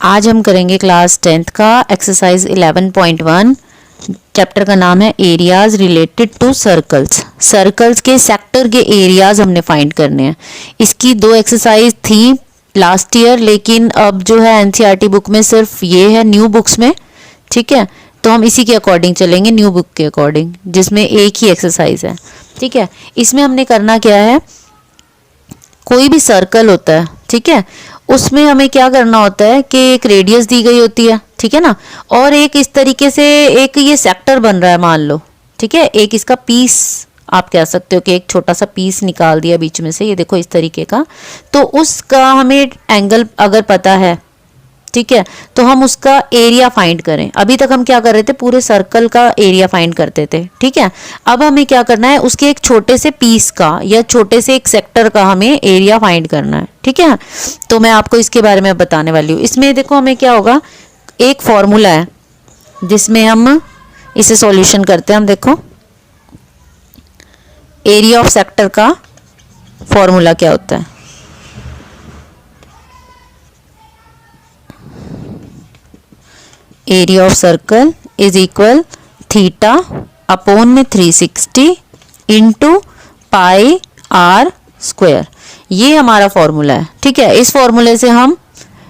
आज हम करेंगे क्लास 10th का एक्सरसाइज 11.1। चैप्टर का नाम है areas related to circles. Circles के सेक्टर के एरियाज हमने फाइंड करने हैं। इसकी 2 एक्सरसाइज थी लास्ट ईयर, लेकिन अब जो है एनसीईआरटी बुक में सिर्फ ये है न्यू बुक्स में। ठीक है, तो हम इसी के अकॉर्डिंग चलेंगे, न्यू बुक के अकॉर्डिंग, जिसमें एक ही एक्सरसाइज है। ठीक है, इसमें हमने करना क्या है, कोई भी सर्कल होता है, ठीक है, उसमें हमें क्या करना होता है कि एक रेडियस दी गई होती है, ठीक है ना, और एक इस तरीके से एक ये सेक्टर बन रहा है मान लो, ठीक है, एक इसका पीस आप कह सकते हो कि एक छोटा सा पीस निकाल दिया बीच में से, ये देखो इस तरीके का। तो उसका हमें एंगल अगर पता है, ठीक है, तो हम उसका एरिया फाइंड करें। अभी तक हम क्या कर रहे थे, पूरे सर्कल का एरिया फाइंड करते थे। ठीक है, अब हमें क्या करना है, उसके एक छोटे से पीस का या छोटे से एक सेक्टर का हमें एरिया फाइंड करना है। ठीक है, तो मैं आपको इसके बारे में बताने वाली हूँ। इसमें देखो हमें क्या होगा, एक फॉर्मूला है जिसमें हम इसे सॉल्यूशन करते हैं। हम देखो एरिया ऑफ सेक्टर का फॉर्मूला क्या होता है। Area of circle is equal theta upon में 360 इंटू पाई आर स्क्वायर, ये हमारा फॉर्मूला है। ठीक है, इस फॉर्मूले से हम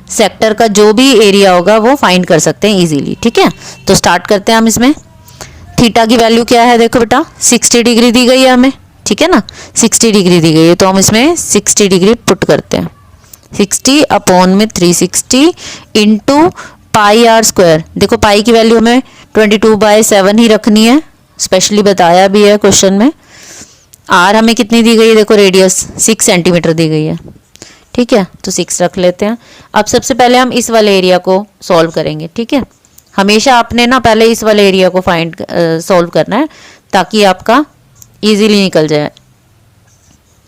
सेक्टर का जो भी एरिया होगा वो फाइंड कर सकते हैं इजीली। ठीक है, तो स्टार्ट करते हैं हम इसमें। थीटा की वैल्यू क्या है, देखो बेटा 60 डिग्री दी गई है हमें, ठीक है ना, 60 डिग्री दी गई है, तो हम इसमें 60 डिग्री पुट करते हैं। 60 अपॉन में 360 इंटू पाई आर स्क्वायर। देखो पाई की वैल्यू हमें 22/7 ही रखनी है, स्पेशली बताया भी है क्वेश्चन में। आर हमें कितनी दी गई है, देखो रेडियस 6 सेंटीमीटर दी गई है। ठीक है, तो 6 रख लेते हैं। अब सबसे पहले हम इस वाले एरिया को सॉल्व करेंगे। ठीक है, हमेशा आपने ना पहले इस वाले एरिया को फाइंड सॉल्व करना है ताकि आपका इजीली निकल जाए।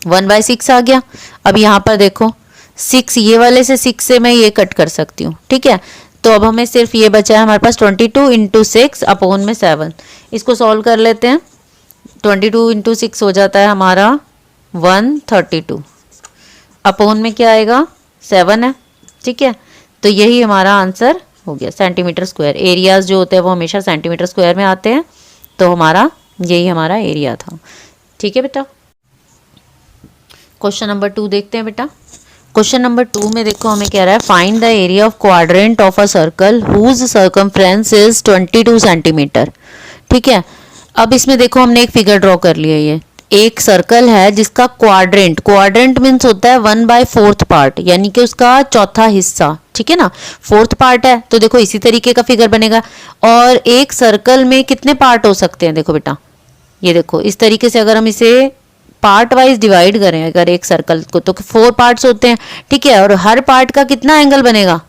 1/6 आ गया। अब यहाँ पर देखो 6, ये वाले से 6 से मैं ये कट कर सकती हूँ। ठीक है, तो अब हमें सिर्फ ये बचा है हमारे पास 22 इंटू 6 अपॉन में 7। इसको सॉल्व कर लेते हैं। 22 इंटू 6 हो जाता है हमारा 132 अपॉन में क्या आएगा 7 है। ठीक है, तो यही हमारा आंसर हो गया, सेंटीमीटर स्क्वायर। एरियाज जो होते हैं वो हमेशा सेंटीमीटर स्क्वायर में आते हैं, तो हमारा यही हमारा एरिया था। ठीक है बेटा, क्वेश्चन नंबर 2 देखते हैं बेटा। क्वेश्चन नंबर 2 में देखो हमें कह रहा है find the area of quadrant of a circle whose circumference is 22 centimetre. ठीक है, अब इसमें देखो हमने एक फिगर ड्रॉ कर लिया। ये एक सर्कल है जिसका क्वाड्रेंट, क्वाड्रेंट मीन्स होता है 1/4 पार्ट, यानी कि उसका चौथा हिस्सा। ठीक है ना, 4th पार्ट है, तो देखो इसी तरीके का फिगर बनेगा। और एक सर्कल में कितने पार्ट हो सकते हैं, देखो बेटा ये देखो इस तरीके से अगर हम इसे पार्ट वाइज डिवाइड करें अगर एक सर्कल को, तो 4 पार्ट्स होते हैं। ठीक है, और हर पार्ट का कितना एंगल बनेगा,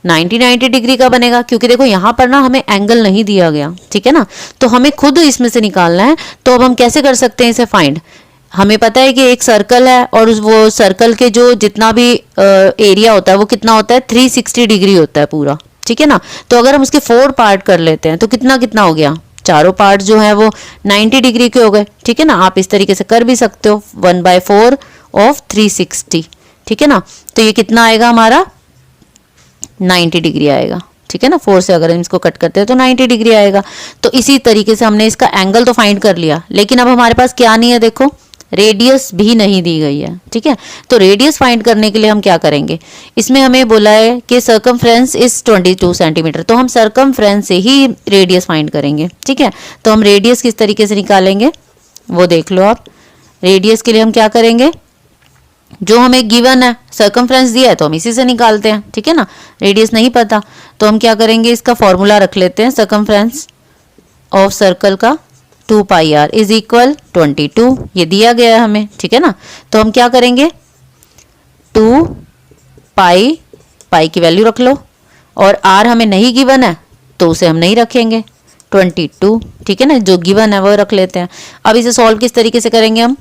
90 डिग्री का बनेगा, क्योंकि देखो यहाँ पर ना हमें एंगल नहीं दिया गया। ठीक है ना, तो हमें खुद इसमें से निकालना है। तो अब हम कैसे कर सकते हैं इसे फाइंड। हमें पता है कि एक सर्कल है और वो सर्कल के जो जितना भी एरिया होता है वो कितना होता है, 360 डिग्री होता है पूरा। ठीक है ना, तो अगर हम उसके 4 पार्ट कर लेते हैं तो कितना कितना हो गया, चारों पार्ट जो है वो 90 डिग्री के हो गए। ठीक है ना, आप इस तरीके से कर भी सकते हो, 1/4 ऑफ 360। ठीक है ना, तो ये कितना आएगा हमारा 90 डिग्री आएगा। ठीक है ना, 4 से अगर हम इसको कट करते हैं तो 90 डिग्री आएगा। तो इसी तरीके से हमने इसका एंगल तो फाइंड कर लिया, लेकिन अब हमारे पास क्या नहीं है, देखो रेडियस भी नहीं दी गई है। ठीक है, तो रेडियस फाइंड करने के लिए हम क्या करेंगे, इसमें हमें बोला है कि सर्कमफ्रेंस इज 22 सेंटीमीटर, तो हम सर्कमफ्रेंस से ही रेडियस फाइंड करेंगे। ठीक है, तो हम रेडियस किस तरीके से निकालेंगे वो देख लो आप। रेडियस के लिए हम क्या करेंगे, जो हमें गिवन है सर्कमफ्रेंस दिया है तो हम इसी से निकालते हैं। ठीक है ना, रेडियस नहीं पता तो हम क्या करेंगे, इसका फॉर्मूला रख लेते हैं। सर्कमफ्रेंस ऑफ सर्कल का 2 पाई आर इज इक्वल 22, ये दिया गया है हमें। ठीक है ना, तो हम क्या करेंगे, 2 पाई, पाई की वैल्यू रख लो, और आर हमें नहीं गिवन है तो उसे हम नहीं रखेंगे, 22। ठीक है ना, जो गिवन है वो रख लेते हैं। अब इसे सॉल्व किस तरीके से करेंगे, हम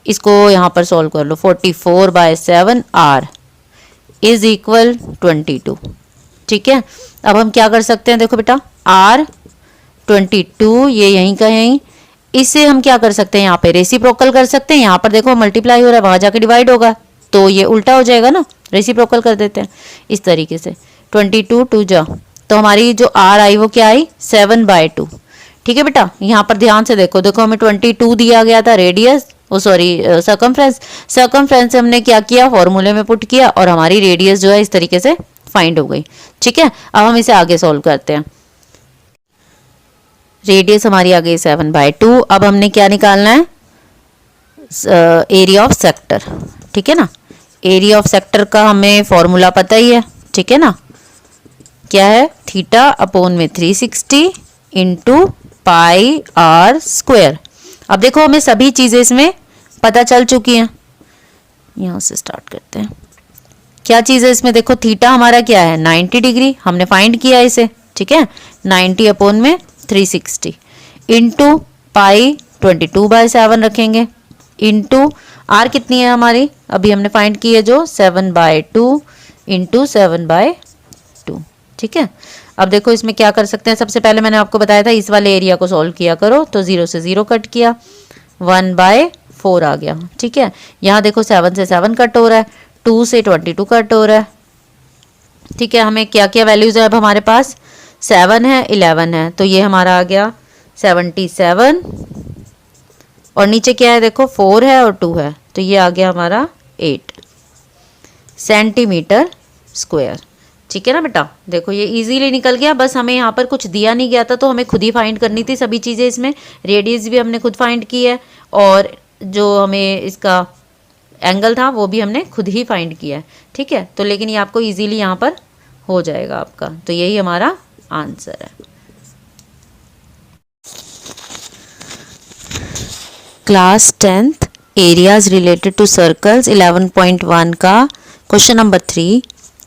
इसको यहाँ पर सॉल्व कर लो। 44/7 आर इज इक्वल 22। ठीक है, अब हम क्या कर सकते हैं, देखो बेटा आर 22 ये यहीं का यहीं, इसे हम क्या कर सकते हैं, यहाँ पे रेसिप्रोकल कर सकते हैं। यहाँ पर देखो मल्टीप्लाई हो रहा है, वहां जाके डिवाइड होगा तो ये उल्टा हो जाएगा ना, रेसिप्रोकल कर देते हैं इस तरीके से। 22 2 जा, तो हमारी जो आर आई वो क्या आई 7/2। ठीक है बेटा, यहाँ पर ध्यान से देखो, देखो हमें 22 दिया गया था रेडियस, ओ सॉरी सर्कमफ्रेंस। सर्कमफ्रेंस से हमने क्या किया, फॉर्मूले में पुट किया और हमारी रेडियस जो है इस तरीके से फाइंड हो गई। ठीक है, अब हम इसे आगे सॉल्व करते हैं। रेडियस हमारी आ गई 7/2। अब हमने क्या निकालना है, एरिया ऑफ सेक्टर। ठीक है ना, एरिया ऑफ सेक्टर का हमें फॉर्मूला पता ही है। ठीक है ना, क्या है, थीटा अपॉन में 360 इंटू पाई आर स्क्वायर। अब देखो हमें सभी चीज़ें इसमें पता चल चुकी हैं। यहाँ से स्टार्ट करते हैं, क्या चीज़ है इसमें, देखो थीटा हमारा क्या है 90 डिग्री, हमने फाइंड किया इसे। ठीक है, 90 अपॉन में 360 इंटू पाई 22/7 रखेंगे, इंटू आर कितनी है हमारी, अभी हमने फाइंड की है जो 7/2 इंटू 7/2। ठीक है, अब देखो इसमें क्या कर सकते हैं, सबसे पहले मैंने आपको बताया था इस वाले एरिया को सॉल्व किया करो, तो 0 से 0 कट किया, 1/4 आ गया। ठीक है, यहाँ देखो 7 से 7 कट हो रहा है, 2 से 22 कट हो रहा है। ठीक है, हमें क्या क्या वैल्यूज है अब हमारे पास, 7 है 11 है, तो ये हमारा आ गया 77, और नीचे क्या है देखो 4 है और 2 है, तो ये आ गया हमारा 8 सेंटीमीटर स्क्वायर। ठीक है ना बेटा, देखो ये इजीली निकल गया, बस हमें यहाँ पर कुछ दिया नहीं गया था तो हमें खुद ही फाइंड करनी थी सभी चीज़ें। इसमें रेडियस भी हमने खुद फाइंड की है और जो हमें इसका एंगल था वो भी हमने खुद ही फाइंड किया है। ठीक है, तो लेकिन ये आपको इजीली यहाँ पर हो जाएगा आपका, तो यही हमारा आंसर है। Class 10th areas related to circles 11.1 का क्वेश्चन नंबर 3।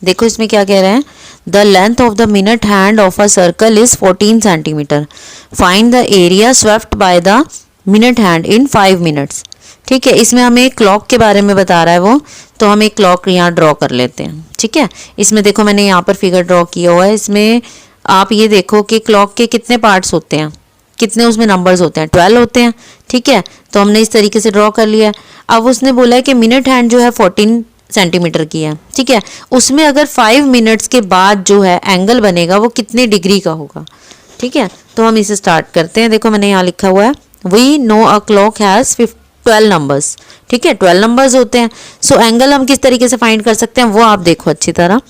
देखो इसमें क्या कह रहे हैं, the length of the minute hand of a circle is 14 centimetre, find the area swept by the minute hand in 5 minutes. ठीक है, इसमें हमें क्लॉक के बारे में बता रहा है वो, तो हम एक क्लॉक यहाँ ड्रॉ कर लेते हैं। ठीक है, इसमें देखो मैंने यहाँ पर फिगर ड्रॉ किया हुआ है, इसमें आप ये देखो कि क्लॉक के कितने पार्ट्स होते हैं, कितने उसमें नंबर्स होते हैं, 12 होते हैं। ठीक है, तो हमने इस तरीके से ड्रॉ कर लिया है। अब उसने बोला है कि मिनट हैंड जो है 14 सेंटीमीटर की है। ठीक है, उसमें अगर 5 मिनट्स के बाद जो है एंगल बनेगा वो कितने डिग्री का होगा। ठीक है, तो हम इसे स्टार्ट करते हैं। देखो मैंने यहाँ लिखा हुआ है, we know a clock has 12 numbers. ठीक है, 12 नंबर्स होते हैं। सो एंगल हम किस तरीके से फाइंड कर सकते हैं वो आप देखो अच्छी तरह।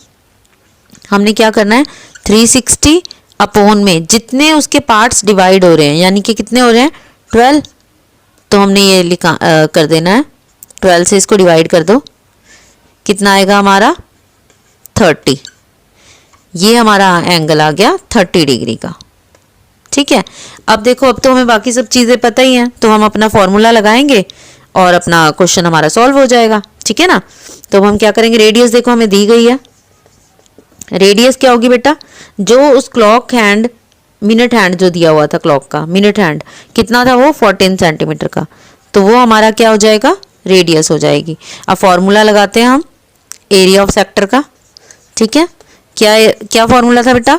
हमने क्या करना है, 360 अपॉन में जितने उसके पार्ट्स डिवाइड हो रहे हैं, यानी कि कितने हो रहे हैं 12, तो हमने ये लिखा कर देना है, 12 से इसको डिवाइड कर दो, कितना आएगा हमारा 30। ये हमारा एंगल आ गया 30 डिग्री का। ठीक है, अब देखो अब तो हमें बाकी सब चीज़ें पता ही हैं, तो हम अपना फॉर्मूला लगाएंगे और अपना क्वेश्चन हमारा सॉल्व हो जाएगा। ठीक है ना, तो हम क्या करेंगे, रेडियस देखो हमें दी गई है, रेडियस क्या होगी बेटा, जो उस क्लॉक हैंड मिनट हैंड जो दिया हुआ था क्लॉक का मिनट हैंड कितना था वो 14 सेंटीमीटर का, तो वो हमारा क्या हो जाएगा, रेडियस हो जाएगी। अब फॉर्मूला लगाते हैं हम एरिया ऑफ सेक्टर का। ठीक है, क्या क्या फॉर्मूला था बेटा,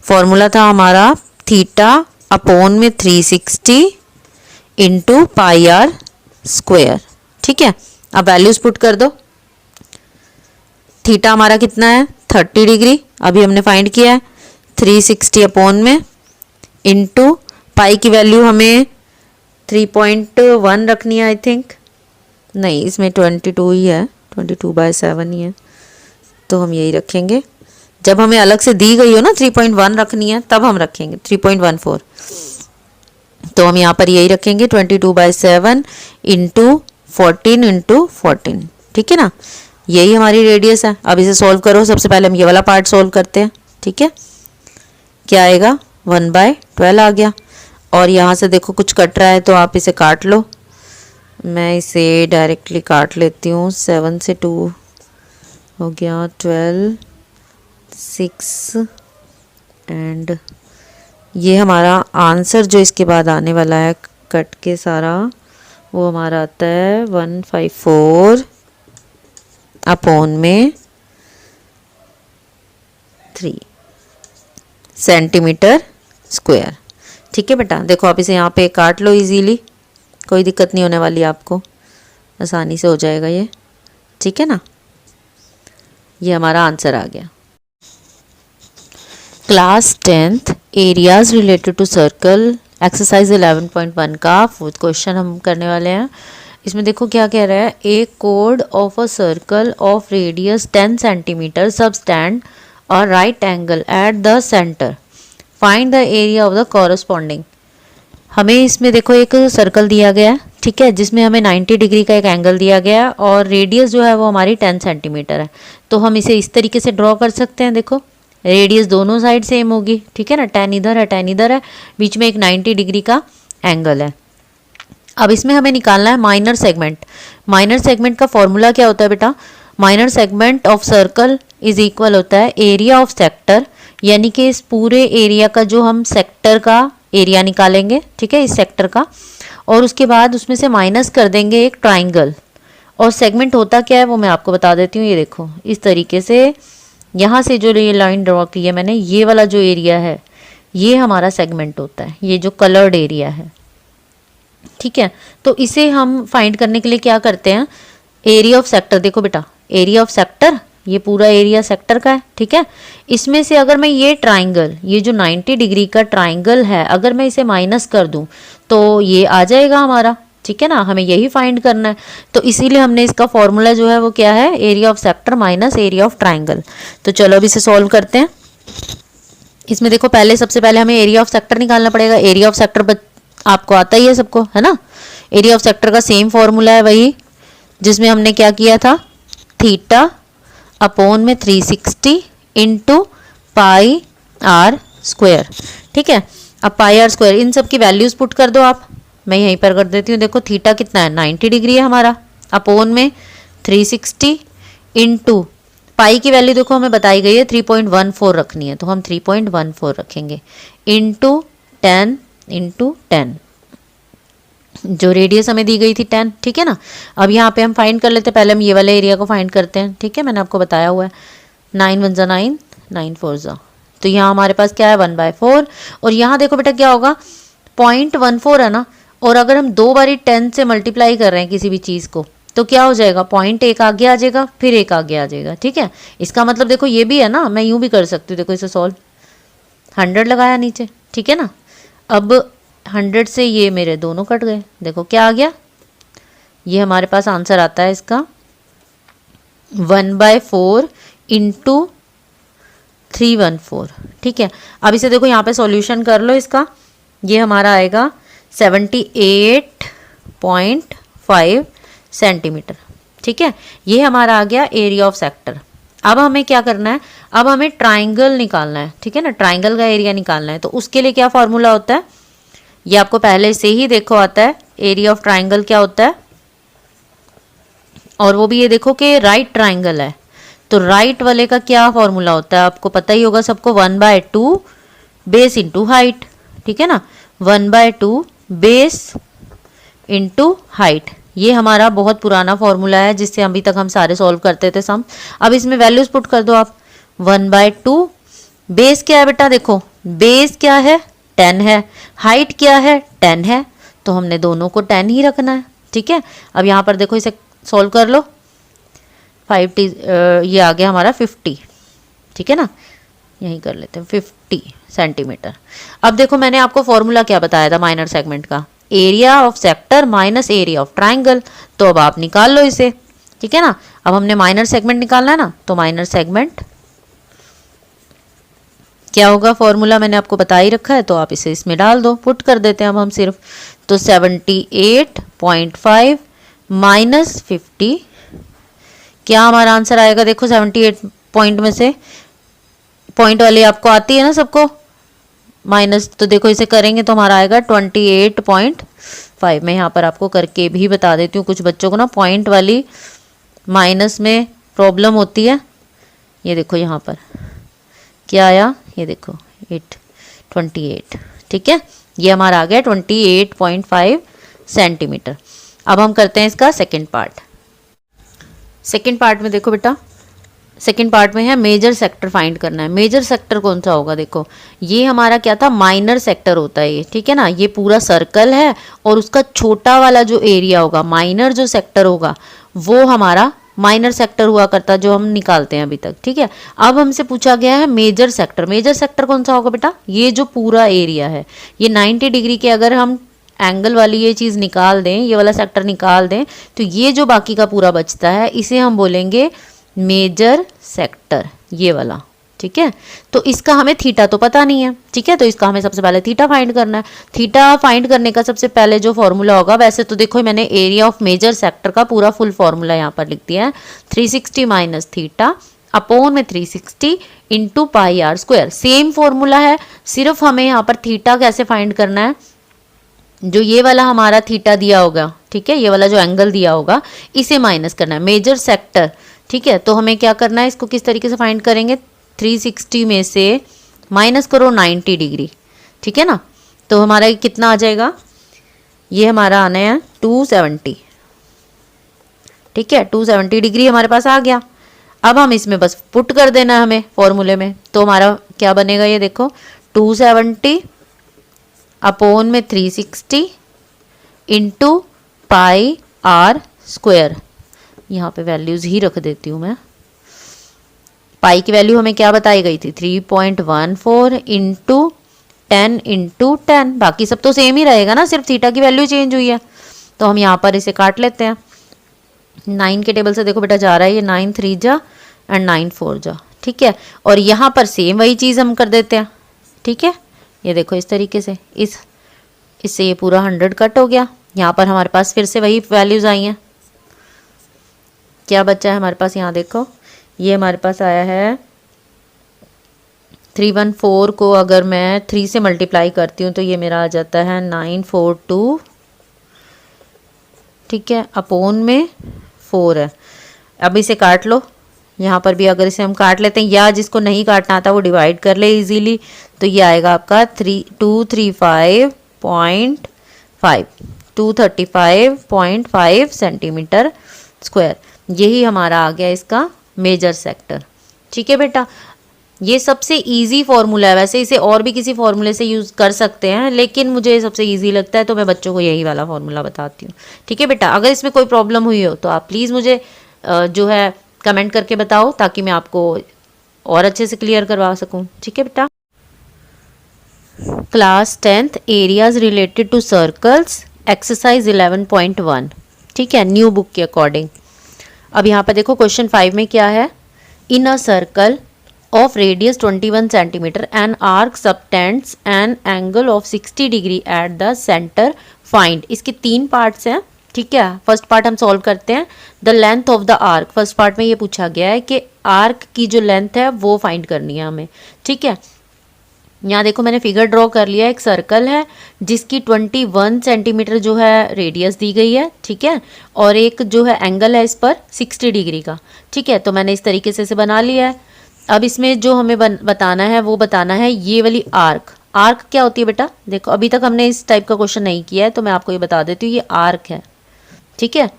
फॉर्मूला था हमारा थीटा अपॉन में 360 इंटू पाई आर स्क्वायर। ठीक है, अब वैल्यूज पुट कर दो, थीटा हमारा कितना है 30 डिग्री, अभी हमने फाइंड किया है, 360 अपॉन में इंटू पाई की वैल्यू हमें 3.1 रखनी है, आई थिंक नहीं इसमें 22 ही है, 22/7 ही है, तो हम यही रखेंगे। जब हमें अलग से दी गई हो ना 3.1 रखनी है तब हम रखेंगे 3.14, तो हम यहाँ पर यही रखेंगे 22/7 इंटू 14 इंटू 14। ठीक है ना, यही हमारी रेडियस है। अब इसे सॉल्व करो, सबसे पहले हम ये वाला पार्ट सॉल्व करते हैं। ठीक है, क्या आएगा 1/12 आ गया, और यहाँ से देखो कुछ कट रहा है तो आप इसे काट लो, मैं इसे डायरेक्टली काट लेती हूँ। 7 से 2 हो गया 12, 6 एंड ये हमारा आंसर जो इसके बाद आने वाला है कट के सारा, वो हमारा आता है 154 अपॉन में 3 सेंटीमीटर स्क्वायर। ठीक है बेटा, देखो आप इसे यहाँ पे काट लो इजीली, कोई दिक्कत नहीं होने वाली आपको, आसानी से हो जाएगा ये। ठीक है ना, ये हमारा आंसर आ गया। Class 10th areas related to circle exercise 11.1 का फोर्थ क्वेश्चन हम करने वाले हैं। इसमें देखो क्या कह रहा है, ए कोड of a circle of radius 10 centimetre subtends और right angle at the centre, find the area of the corresponding. हमें इसमें देखो एक सर्कल दिया गया है, ठीक है, जिसमें हमें 90 डिग्री का एक एंगल दिया गया है और रेडियस जो है वो हमारी 10 सेंटीमीटर है। तो हम इसे इस तरीके से ड्रॉ कर सकते हैं। देखो रेडियस दोनों साइड सेम होगी, ठीक है ना, 10 इधर है 10 इधर है, बीच में एक 90 डिग्री का एंगल है। अब इसमें हमें निकालना है माइनर सेगमेंट। माइनर सेगमेंट का फॉर्मूला क्या होता है बेटा, minor segment of circle is equal होता है एरिया ऑफ सेक्टर, यानी कि इस पूरे एरिया का जो हम सेक्टर का एरिया निकालेंगे, ठीक है, इस सेक्टर का, और उसके बाद उसमें से माइनस कर देंगे एक ट्राइंगल। और सेगमेंट होता क्या है वो मैं आपको बता देती हूँ। ये देखो इस तरीके से यहाँ से जो ये लाइन ड्रॉ की है मैंने, ये वाला जो एरिया है ये हमारा सेगमेंट होता है, ये जो कलर्ड एरिया है, ठीक है। तो इसे हम फाइंड करने के लिए क्या करते हैं, एरिया ऑफ सेक्टर, देखो बेटा एरिया ऑफ सेक्टर, ये पूरा एरिया सेक्टर का है, ठीक है। इसमें से अगर मैं ये ट्राइंगल, ये जो 90 डिग्री का ट्राइंगल है, अगर मैं इसे माइनस कर दूं तो ये आ जाएगा हमारा, ठीक है ना, हमें यही फाइंड करना है। तो इसीलिए हमने इसका फॉर्मूला जो है वो क्या है, area of sector minus area of triangle. तो चलो अब इसे सॉल्व करते हैं। इसमें देखो पहले सबसे पहले हमें एरिया ऑफ सेक्टर निकालना पड़ेगा। एरिया ऑफ सेक्टर आपको आता ही है सबको, है ना। एरिया ऑफ सेक्टर का सेम फॉर्मूला है वही जिसमें हमने क्या किया था, थीटा अपॉन में 360 इंटू पाई आर स्क्वायर, ठीक है। अब पाई आर स्क्वायर इन सब की वैल्यूज पुट कर दो आप, मैं यहीं पर कर देती हूँ। देखो थीटा कितना है, 90 डिग्री है हमारा, अपॉन में 360 इंटू पाई की वैल्यू देखो हमें बताई गई है 3.14 रखनी है, तो हम 3.14 रखेंगे, इंटू 10 इंटू 10, जो रेडियस हमें दी गई थी 10, ठीक है ना। अब यहाँ पे हम फाइंड कर लेते हैं, पहले हम ये वाले एरिया को फाइंड करते हैं, ठीक है, मैंने आपको बताया हुआ है। 9 1 9 9 4 जा, तो यहाँ हमारे पास क्या है 1/4, और यहाँ देखो बेटा क्या होगा, 0.14 है ना, और अगर हम दो बारी 10 से मल्टीप्लाई कर रहे हैं किसी भी चीज़ को तो क्या हो जाएगा, पॉइंट एक आगे आ जाएगा, फिर एक आगे आ जाएगा, ठीक है। इसका मतलब देखो ये भी है ना, मैं यूँ भी कर सकती हूँ, देखो इसे सॉल्व, 100 लगाया नीचे, ठीक है ना। अब 100 से ये मेरे दोनों कट गए, देखो क्या आ गया, ये हमारे पास आंसर आता है इसका 1/4 इंटू 314, ठीक है। अब इसे देखो यहाँ पे सॉल्यूशन कर लो इसका, ये हमारा आएगा 78.5 सेंटीमीटर, ठीक है। ये हमारा आ गया एरिया ऑफ सेक्टर। अब हमें क्या करना है, अब हमें ट्राइंगल निकालना है, ठीक है ना, ट्राइंगल का एरिया निकालना है। तो उसके लिए क्या फॉर्मूला होता है, ये आपको पहले से ही देखो आता है, एरिया ऑफ ट्राइंगल क्या होता है, और वो भी ये देखो कि राइट ट्राइंगल है, तो राइट वाले का क्या फॉर्मूला होता है आपको पता ही होगा सबको, 1/2 बेस इंटू हाइट, ठीक है ना, 1/2 बेस इंटू हाइट। ये हमारा बहुत पुराना फॉर्मूला है जिससे अभी तक हम सारे सॉल्व करते थे सम। अब इसमें वैल्यूज पुट कर दो आप, 1/2 बेस क्या है बेटा, देखो बेस क्या है 10 है, हाइट क्या है 10 है, तो हमने दोनों को 10 ही रखना है, ठीक है। अब यहाँ पर देखो इसे सॉल्व कर लो, 5 ये आ गया हमारा 50, ठीक है ना, यहीं कर लेते हैं 50 सेंटीमीटर। अब देखो मैंने आपको फॉर्मूला क्या बताया था माइनर सेगमेंट का, area of sector minus area of triangle, तो अब आप निकाल लो इसे, ठीक है ना। अब हमने माइनर सेगमेंट निकालना है ना, तो माइनर सेगमेंट क्या होगा, फॉर्मूला मैंने आपको बता ही रखा है, तो आप इसे इसमें डाल दो, पुट कर देते हैं अब हम सिर्फ, तो 78.5 माइनस 50, क्या हमारा आंसर आएगा, देखो 78 पॉइंट में से पॉइंट वाली आपको आती है ना सबको माइनस, तो देखो इसे करेंगे तो हमारा आएगा 28.5। मैं यहाँ पर आपको करके भी बता देती हूँ, कुछ बच्चों को ना पॉइंट वाली माइनस में प्रॉब्लम होती है। ये देखो यहाँ पर क्या आया, ये देखो 28, ठीक है, ये हमारा आ गया 28.5 सेंटीमीटर। अब हम करते हैं इसका सेकेंड पार्ट। सेकेंड पार्ट में देखो बेटा, सेकेंड पार्ट में है मेजर सेक्टर फाइंड करना है। मेजर सेक्टर कौन सा होगा, देखो ये हमारा क्या था, माइनर सेक्टर होता है ये, ठीक है ना। ये पूरा सर्कल है और उसका छोटा वाला जो एरिया होगा, माइनर जो सेक्टर होगा वो हमारा माइनर सेक्टर हुआ करता जो हम निकालते हैं अभी तक, ठीक है। अब हमसे पूछा गया है मेजर सेक्टर। मेजर सेक्टर कौन सा होगा बेटा? ये जो पूरा एरिया है, ये 90 डिग्री के अगर हम एंगल वाली ये चीज़ निकाल दें, ये वाला सेक्टर निकाल दें, तो ये जो बाकी का पूरा बचता है इसे हम बोलेंगे मेजर सेक्टर, ये वाला, ठीक है। तो इसका हमें थीटा तो पता नहीं है, ठीक है, तो इसका हमें सबसे पहले थीटा फाइंड करना है। थीटा फाइंड करने का सबसे पहले जो फॉर्मूला होगा, वैसे तो देखो मैंने एरिया ऑफ मेजर सेक्टर का पूरा फुल फॉर्मूला यहाँ पर लिख दिया है, 360 माइनस थीटा अपॉन में 360 into pi r square. Same formula है, सिर्फ हमें यहाँ पर थीटा कैसे फाइंड करना है, जो ये वाला हमारा थीटा दिया होगा, ठीक है, ये वाला जो एंगल दिया होगा इसे माइनस करना है, मेजर सेक्टर, ठीक है। तो हमें क्या करना है, इसको किस तरीके से फाइंड करेंगे, 360 में से माइनस करो 90 डिग्री, ठीक है ना। तो हमारा कितना आ जाएगा, ये हमारा आना है 270, ठीक है, 270 डिग्री हमारे पास आ गया। अब हम इसमें बस पुट कर देना है हमें फॉर्मूले में, तो हमारा क्या बनेगा, ये देखो 270 अपॉन में 360 इंटू पाई आर स्क्वायर। यहाँ पे वैल्यूज़ ही रख देती हूँ मैं। पाई की वैल्यू हमें क्या बताई गई थी, 3.14 इंटू 10 इंटू 10, बाकी सब तो सेम ही रहेगा ना, सिर्फ थीटा की वैल्यू चेंज हुई है। तो हम यहाँ पर इसे काट लेते हैं। 9 के टेबल से देखो बेटा जा रहा है ये 9 3 जा एंड 9 4 जा, ठीक है। और यहाँ पर सेम वही चीज़ हम कर देते हैं, ठीक है। ये देखो इस तरीके से, इससे ये पूरा 100 कट हो गया। यहाँ पर हमारे पास फिर से वही वैल्यूज़ आई हैं। क्या बचा है हमारे पास, यहाँ देखो ये हमारे पास आया है 314 को अगर मैं 3 से मल्टीप्लाई करती हूँ तो ये मेरा आ जाता है 942, ठीक है, अपॉन में 4 है। अब इसे काट लो, यहाँ पर भी अगर इसे हम काट लेते हैं, या जिसको नहीं काटना आता वो डिवाइड कर ले इजीली, तो ये आएगा आपका 235.5 सेंटीमीटर स्क्वायर। यही हमारा आ गया इसका मेजर सेक्टर, ठीक है बेटा। ये सबसे इजी फॉर्मूला है, वैसे इसे और भी किसी फॉर्मूले से यूज़ कर सकते हैं, लेकिन मुझे सबसे इजी लगता है तो मैं बच्चों को यही वाला फॉर्मूला बताती हूँ, ठीक है बेटा। अगर इसमें कोई प्रॉब्लम हुई हो तो आप प्लीज़ मुझे जो है कमेंट करके बताओ, ताकि मैं आपको और अच्छे से क्लियर करवा सकूँ, ठीक है बेटा। Class 10th areas related to circles, exercise 11.1, ठीक है, न्यू बुक के अकॉर्डिंग। अब यहाँ पर देखो क्वेश्चन 5 में क्या है, इन a circle of radius 21 centimeter an arc subtends an angle of 60 degree at the center, find। इसके 3 पार्ट्स हैं, ठीक है। फर्स्ट पार्ट हम सॉल्व करते हैं, the length of the arc. First part में ये पूछा गया है कि आर्क की जो लेंथ है वो फाइंड करनी है हमें, ठीक है। यहाँ देखो मैंने फिगर ड्रॉ कर लिया, एक सर्कल है जिसकी 21 सेंटीमीटर जो है रेडियस दी गई है, ठीक है, और एक जो है एंगल है इस पर 60 डिग्री का, ठीक है। तो मैंने इस तरीके से इसे बना लिया है। अब इसमें जो हमें बताना है वो बताना है ये वाली आर्क। आर्क क्या होती है बेटा, देखो अभी तक हमने इस टाइप का क्वेश्चन नहीं किया है तो मैं आपको ये बता देती हूँ, ये आर्क है, ठीक है।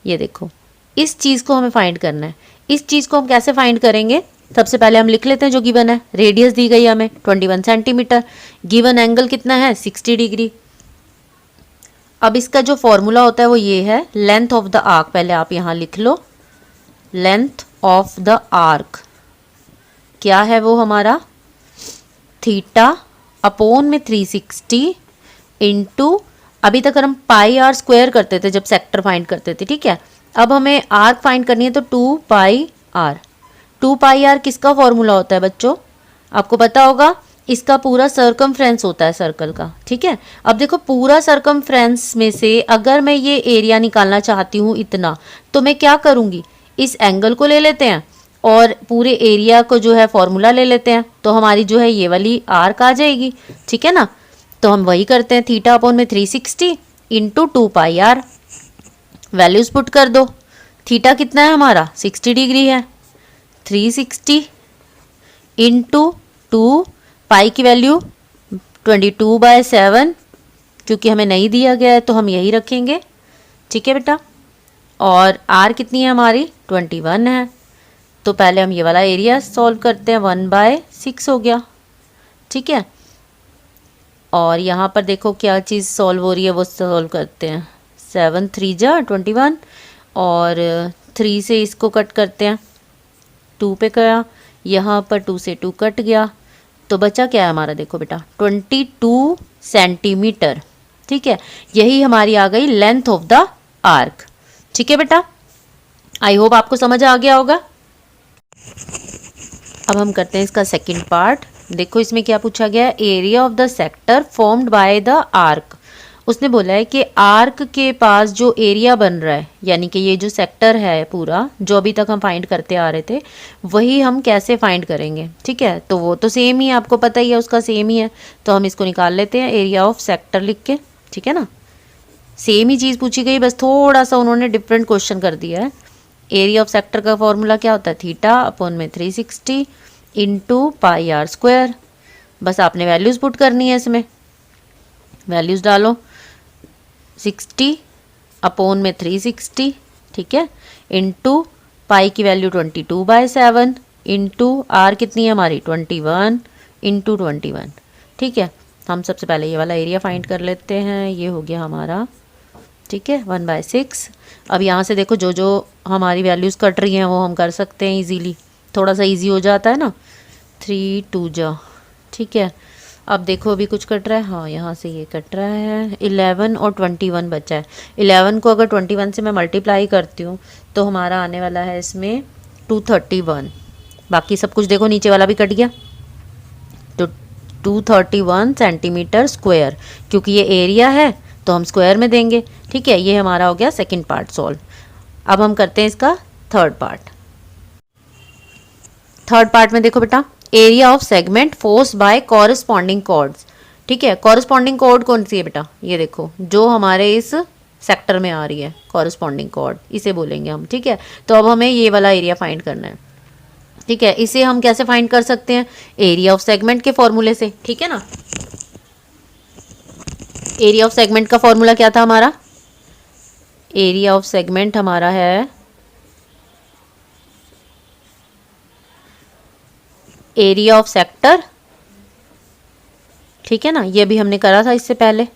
ये देखो इस चीज़ को हमें फाइंड करना है। इस चीज़ को हम कैसे फाइंड करेंगे, सबसे पहले हम लिख लेते हैं जो गिवन है। रेडियस दी गई है हमें 21 सेंटीमीटर, गिवन एंगल कितना है 60 डिग्री। अब इसका जो फॉर्मूला होता है वो ये है, लेंथ ऑफ द आर्क। पहले आप यहाँ लिख लो, लेंथ ऑफ द आर्क क्या है वो हमारा, थीटा अपॉन में 360 इंटू, अभी तक हम पाई आर स्क्वायर करते थे जब सेक्टर फाइंड करते थे, ठीक है। अब हमें आर्क फाइंड करनी है तो 2 पाई आर। 2 पाई आर किसका फॉर्मूला होता है बच्चों, आपको पता होगा, इसका पूरा सर्कमफ्रेंस होता है सर्कल का, ठीक है। अब देखो पूरा सर्कमफ्रेंस में से अगर मैं ये एरिया निकालना चाहती हूँ इतना, तो मैं क्या करूँगी, इस एंगल को ले लेते हैं और पूरे एरिया को जो है फॉर्मूला ले लेते हैं, तो हमारी जो है ये वाली आर्क आ जाएगी, ठीक है ना। तो हम वही करते हैं, थीटा अपॉन में 360 into 2 pi r, values put कर दो। थीटा कितना है हमारा 60 डिग्री है, 360 इंटू 2, पाई की वैल्यू 22/7, क्योंकि हमें नहीं दिया गया है तो हम यही रखेंगे, ठीक है बेटा। और आर कितनी है हमारी 21 है, तो पहले हम ये वाला एरिया सॉल्व करते हैं, 1/6 हो गया, ठीक है। और यहाँ पर देखो क्या चीज़ सॉल्व हो रही है वो सॉल्व करते हैं, 7 3 जा 21 और 3 से इसको कट करते हैं, 2 पे गया, यहाँ पर 2 से 2 कट गया, तो बचा क्या है हमारा, देखो बेटा 22 सेंटीमीटर। ठीक है, यही हमारी आ गई लेंथ ऑफ द आर्क। ठीक है बेटा, आई होप आपको समझ आ गया होगा। अब हम करते हैं इसका सेकंड पार्ट। देखो इसमें क्या पूछा गया है, area of the sector formed by the arc. उसने बोला है कि आर्क के पास जो एरिया बन रहा है, यानी कि ये जो सेक्टर है पूरा जो अभी तक हम फाइंड करते आ रहे थे, वही हम कैसे फाइंड करेंगे। ठीक है, तो वो तो सेम ही है, आपको पता ही है उसका सेम ही है, तो हम इसको निकाल लेते हैं एरिया ऑफ सेक्टर लिख के। ठीक है ना, सेम ही चीज़ पूछी गई, बस थोड़ा सा उन्होंने डिफरेंट क्वेश्चन कर दिया है। एरिया ऑफ सेक्टर का फॉर्मूला क्या होता है, थीटा अपॉन में 360 इंटू पाई आर स्क्वायर। बस आपने वैल्यूज़ पुट करनी है, इसमें वैल्यूज़ डालो, 60 अपॉन में 360, ठीक है, इंटू पाई की वैल्यू 22/7 इंटू आर कितनी है हमारी 21 इंटू 21। ठीक है, हम सबसे पहले ये वाला एरिया फाइंड कर लेते हैं, ये हो गया हमारा, ठीक है, 1/6। अब यहाँ से देखो जो जो हमारी वैल्यूज़ कट रही हैं वो हम कर सकते हैं इजीली, थोड़ा सा इजी हो जाता है ना, 3 2 जा। ठीक है, अब देखो अभी कुछ कट रहा है, हाँ यहाँ से ये कट रहा है, 11 और 21 बचा है। 11 को अगर 21 से मैं मल्टीप्लाई करती हूँ तो हमारा आने वाला है इसमें 231। बाकी सब कुछ देखो नीचे वाला भी कट गया, तो 231 सेंटीमीटर स्क्वायर, क्योंकि ये एरिया है तो हम स्क्वायर में देंगे। ठीक है, ये हमारा हो गया सेकंड पार्ट सॉल्व। अब हम करते हैं इसका थर्ड पार्ट। थर्ड पार्ट में देखो बेटा, area of segment forms by corresponding chords. ठीक है, कॉरस्पॉन्डिंग कॉर्ड कौन सी है बेटा, ये देखो जो हमारे इस सेक्टर में आ रही है कॉरस्पॉन्डिंग कॉर्ड, इसे बोलेंगे हम। ठीक है, तो अब हमें ये वाला एरिया फाइंड करना है। ठीक है, इसे हम कैसे फाइंड कर सकते हैं, एरिया ऑफ सेगमेंट के फॉर्मूले से। ठीक है ना, एरिया ऑफ सेगमेंट का फॉर्मूला क्या था हमारा, एरिया ऑफ सेगमेंट हमारा है एरिया ऑफ सेक्टर। ठीक है ना, ये भी हमने करा था इससे पहले,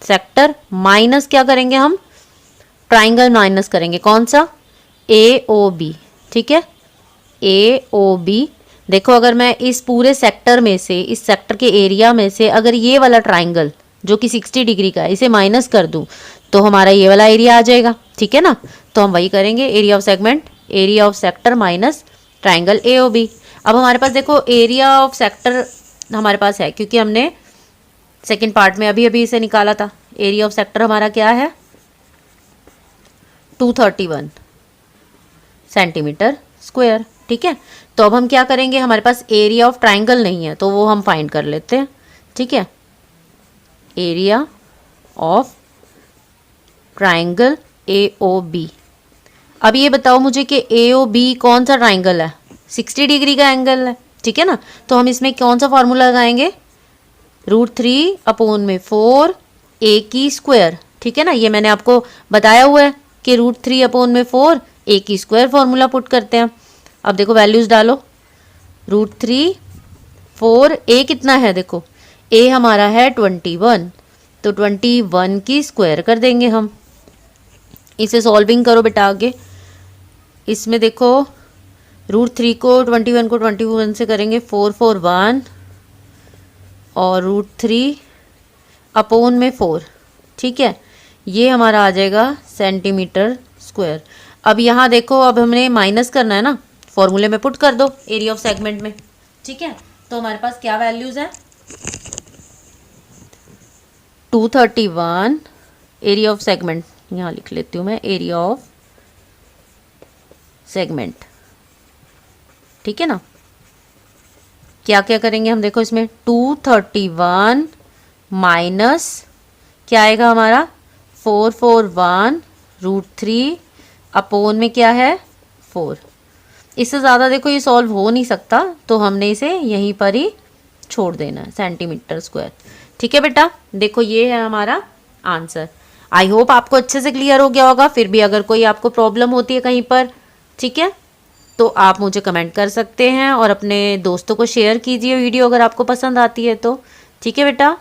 सेक्टर माइनस क्या करेंगे हम, ट्राइंगल माइनस करेंगे, कौन सा, ए ओ बी। ठीक है, ए ओ बी। देखो अगर मैं इस पूरे सेक्टर में से, इस सेक्टर के एरिया में से अगर ये वाला ट्राइंगल जो कि 60 डिग्री का है इसे माइनस कर दूं तो हमारा ये वाला एरिया आ जाएगा। ठीक है ना, तो हम वही करेंगे, area of segment, area of sector minus triangle A O B. अब हमारे पास देखो एरिया ऑफ सेक्टर हमारे पास है, क्योंकि हमने सेकंड पार्ट में अभी अभी इसे निकाला था। एरिया ऑफ सेक्टर हमारा क्या है, 231 सेंटीमीटर स्क्वायर। ठीक है, तो अब हम क्या करेंगे, हमारे पास एरिया ऑफ ट्राइंगल नहीं है तो वो हम फाइंड कर लेते हैं। ठीक है, area of triangle A O B. अब ये बताओ मुझे कि ए ओ बी कौन सा ट्राइंगल है, 60 डिग्री का एंगल है। ठीक है ना, तो हम इसमें कौन सा फॉर्मूला लगाएंगे, √3 अपॉन में 4 ए की स्क्वायर। ठीक है ना, ये मैंने आपको बताया हुआ है कि √3 अपॉन में 4 ए की स्क्वायर फॉर्मूला पुट करते हैं। अब देखो वैल्यूज़ डालो, √3 4 ए कितना है, देखो ए हमारा है 21, तो 21 की स्क्वायर कर देंगे हम। इसे सॉल्विंग करो बेटा आगे, इसमें देखो √3 को 21 को 21 से करेंगे 441 और √3 अपॉन में 4। ठीक है, ये हमारा आ जाएगा सेंटीमीटर स्क्वायर। अब यहाँ देखो, अब हमने माइनस करना है ना, फॉर्मूले में पुट कर दो एरिया ऑफ सेगमेंट में। ठीक है, तो हमारे पास क्या वैल्यूज़ है, 231 एरिया ऑफ सेगमेंट, यहाँ लिख लेती हूँ मैं, एरिया ऑफ सेगमेंट। ठीक है ना, क्या क्या करेंगे हम, देखो इसमें 231 माइनस क्या आएगा हमारा 441 √3 अपॉन में क्या है 4। इससे ज़्यादा देखो ये सॉल्व हो नहीं सकता, तो हमने इसे यहीं पर ही छोड़ देना है, सेंटीमीटर स्क्वायर। ठीक है बेटा, देखो ये है हमारा आंसर। आई होप आपको अच्छे से क्लियर हो गया होगा। फिर भी अगर कोई आपको प्रॉब्लम होती है कहीं पर, ठीक है, तो आप मुझे कमेंट कर सकते हैं और अपने दोस्तों को शेयर कीजिए वीडियो अगर आपको पसंद आती है तो। ठीक है बेटा।